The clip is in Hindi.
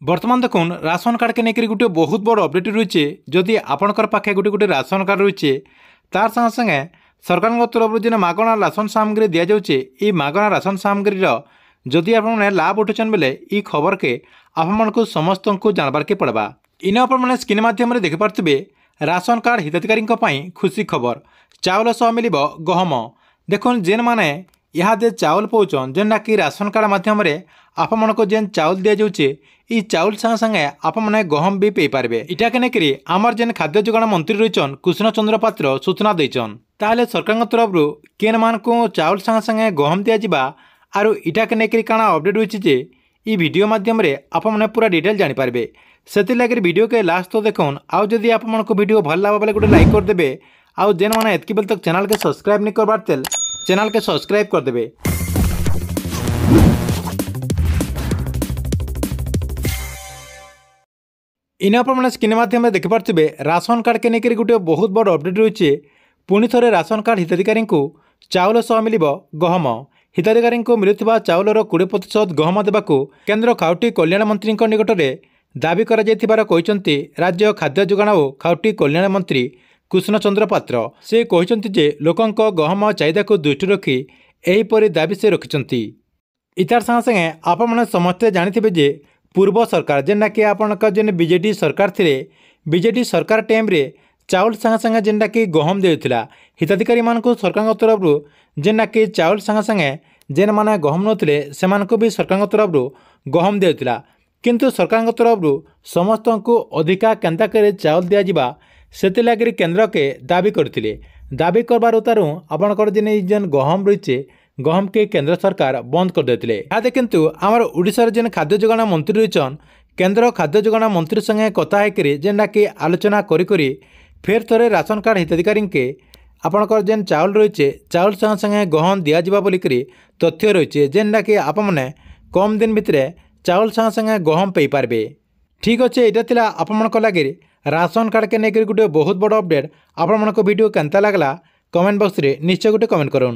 बर्तमान देखुन राशन कार्ड के लेकर गोटे बहुत बड़ अपडेट रही जदि आपणकर पाखे गोटे गोटे राशन कार्ड रही तार संगे संगे सरकार तरफ जो मागणा राशन सामग्री दि जाऊे ये मागणा राशन सामग्री जदि आप लाभ उठुचन बेले ये खबर के आपको समस्त को जानबार के पड़वा। इन आपने स्क्रीन माध्यम देखिपे राशन कार्ड हिताधिकारी खुशी खबर चाउल सह मिल गहम। देखुन जेन मैंने इहादे चाउल पाचन जेनटा कि राशन कार्ड मध्यम आपण को जेन चाउल दि जाऊे ये चाउल संगे संगे आपने गहम भी पे पारे। इटा के लेकर आमर जेन खाद्य जोगाण मंत्री रहीचन कृष्ण चंद्र पात्र सूचना देचन ताहले सरकार तरफ केन मान को चाउल संगे संगे गहम दि जावा आरु इटा के लेकर काଣା अपडेट रही जे ये वीडियो माध्यम आपने पूरा डिटेल जानीपारे। से लगे वीडियो के लास्ट तो देखुन आउ जदि आपको वीडियो भल लगा बेले गोटे लाइक करदे आउ जेन मैंने एतकी बेल तक चैनल के सब्सक्राइब नहीं करबार तेल चैनल के सब्सक्राइब करदे। इन आपने स्क्रीन माध्यम देखिपे राशन कार्ड के लेकर गोटे बहुत बड़ अपडेट रही पुणी थे राशन कार्ड हिताधिकारी को चाउल सह मिल गहम। हिताधिकारी को मिलुवा चाउलर 20% गहम देवाक केन्द्र खाउटी कल्याण मंत्री निकट में दाबी कहते राज्य खाद्य जोगाण और खाउटी कल्याण मंत्री कृष्ण चंद्र पात्र। से कहते लोकों गहम चाहिदा को दृष्टि रखी एहीपरि दाबी से रखिंट। इतार संगे संगे आपने समस्ते जानी जे पूर्व सरकार जेनटा कि आपणकर जेन बीजेडी सरकार थे बीजेडी सरकार टाइम रे चाउल संगे संगे जेनटा कि गहम देउथिला हिताधिकारी मानकु सरकार तरफ जेनटा कि चाउल संगे संगे जेन माने गहम नथिले सेमानकु भी सरकार तरफ गहम देउथिला किंतु सरकार तरफ समस्त को अधिका केंता करे चाउल दिया जिबा सेते लागि केंद्र के दाबी करथिले। दाबी करबार उतारू आपणकर जेन गहम रही गहम के केंद्र सरकार बंद कर देते। किंतु आमर ओडिशार जेन खाद्य जोगाण मंत्री रहीचन केंद्र खाद्य जोगाण मंत्री संगे कथा है जेनटा कि आलोचना करी फेर थोड़े राशन कार्ड हिताधिकारी के आपणकर जेन चाउल रही चाउल संगे संगे गहम दि जावा बोलिकरी तथ्य रही जेनटा कि आपने कम दिन भितर चाउल संगे संगे गहम पे पारे। ठीक अच्छे यहाँ थिला आपमनक लगे राशन कार्ड के लेकर गोटे बहुत बड़ अपडेट। आपण वीडियो केनता लगला कमेंट बॉक्स रे निश्चय गोटे कमेंट करूँ।